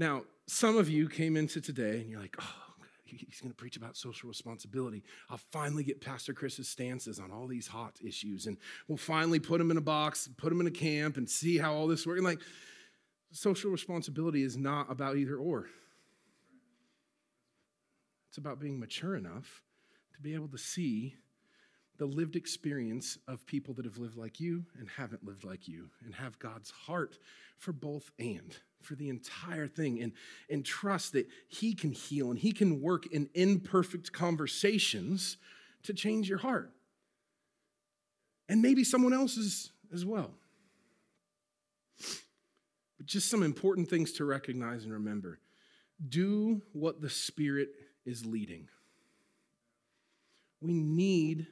Now, some of you came into today and you're like, oh, he's going to preach about social responsibility. I'll finally get Pastor Chris's stances on all these hot issues, and we'll finally put him in a box, put him in a camp, and see how all this works. And like, social responsibility is not about either or. It's about being mature enough to be able to see the lived experience of people that have lived like you and haven't lived like you, and have God's heart for both and for the entire thing, and trust that he can heal and he can work in imperfect conversations to change your heart. And maybe someone else's as well. But just some important things to recognize and remember. Do what the Spirit is leading. We need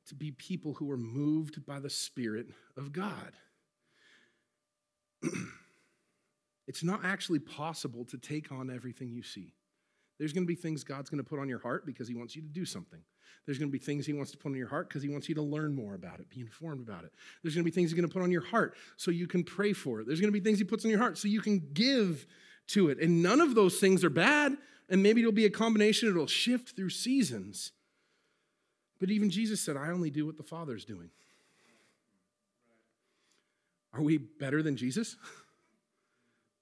to be people who are moved by the Spirit of God. It's not actually possible to take on everything you see. There's going to be things God's going to put on your heart because he wants you to do something. There's going to be things he wants to put on your heart because he wants you to learn more about it, be informed about it. There's going to be things he's going to put on your heart so you can pray for it. There's going to be things he puts on your heart so you can give to it. And none of those things are bad, and maybe it'll be a combination. It'll shift through seasons. But even Jesus said, I only do what the Father's doing. Are we better than Jesus?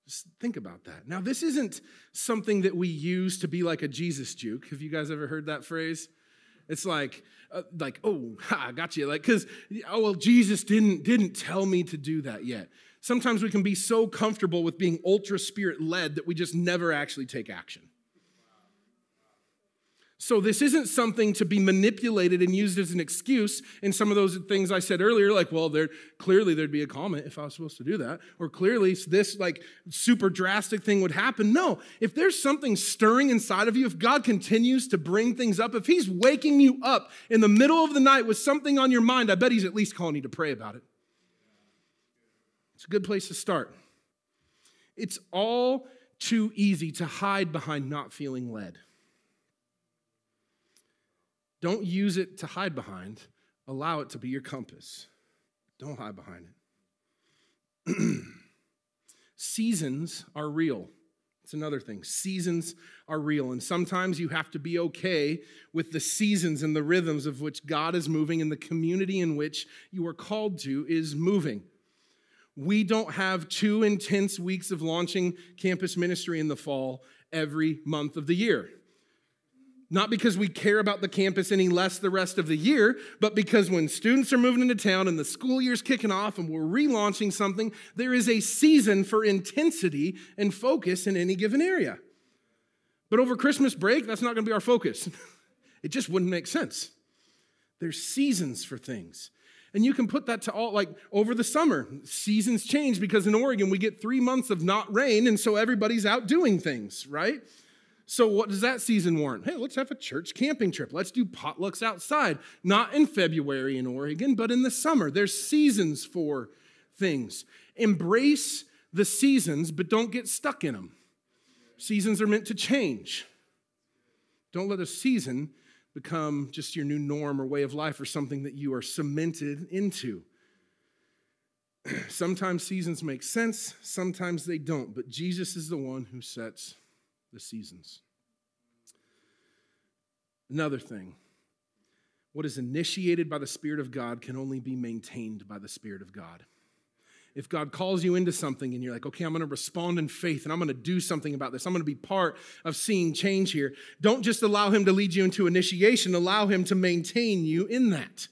Just think about that. Now, this isn't something that we use to be like a Jesus juke. Have you guys ever heard that phrase? It's like, oh, I got you. Like, because, oh, well, Jesus didn't tell me to do that yet. Sometimes we can be so comfortable with being ultra spirit-led that we just never actually take action. So this isn't something to be manipulated and used as an excuse in some of those things I said earlier, like, well, clearly there'd be a comment if I was supposed to do that, or clearly this like super drastic thing would happen. No, if there's something stirring inside of you, if God continues to bring things up, if he's waking you up in the middle of the night with something on your mind, I bet he's at least calling you to pray about it. It's a good place to start. It's all too easy to hide behind not feeling led. Don't use it to hide behind. Allow it to be your compass. Don't hide behind it. Seasons are real. It's another thing. Seasons are real. And sometimes you have to be okay with the seasons and the rhythms of which God is moving and the community in which you are called to is moving. We don't have 2 intense weeks of launching campus ministry in the fall every month of the year. Not because we care about the campus any less the rest of the year, but because when students are moving into town and the school year's kicking off and we're relaunching something, there is a season for intensity and focus in any given area. But over Christmas break, that's not going to be our focus. It just wouldn't make sense. There's seasons for things. And you can put that to all, like over the summer, seasons change because in Oregon we get 3 months of not rain, and so everybody's out doing things, right? So what does that season warrant? Hey, let's have a church camping trip. Let's do potlucks outside. Not in February in Oregon, but in the summer. There's seasons for things. Embrace the seasons, but don't get stuck in them. Seasons are meant to change. Don't let a season become just your new norm or way of life or something that you are cemented into. Sometimes seasons make sense, sometimes they don't, but Jesus is the one who sets the seasons. Another thing, what is initiated by the Spirit of God can only be maintained by the Spirit of God. If God calls you into something and you're like, okay, I'm going to respond in faith and I'm going to do something about this. I'm going to be part of seeing change here. Don't just allow him to lead you into initiation. Allow him to maintain you in that.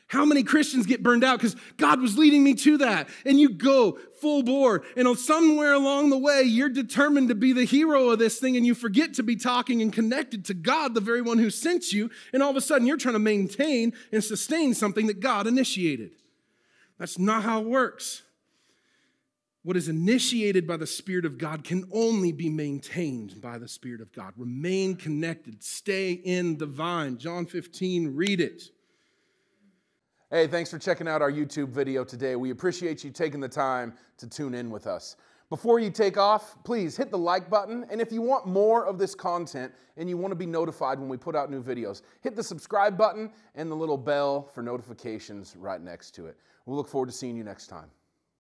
How many Christians get burned out because God was leading me to that? And you go full bore, and somewhere along the way, you're determined to be the hero of this thing, and you forget to be talking and connected to God, the very one who sent you, and all of a sudden, you're trying to maintain and sustain something that God initiated. That's not how it works. What is initiated by the Spirit of God can only be maintained by the Spirit of God. Remain connected. Stay in the vine. John 15, read it. Hey, thanks for checking out our YouTube video today. We appreciate you taking the time to tune in with us. Before you take off, please hit the like button. And if you want more of this content and you want to be notified when we put out new videos, hit the subscribe button and the little bell for notifications right next to it. We'll look forward to seeing you next time.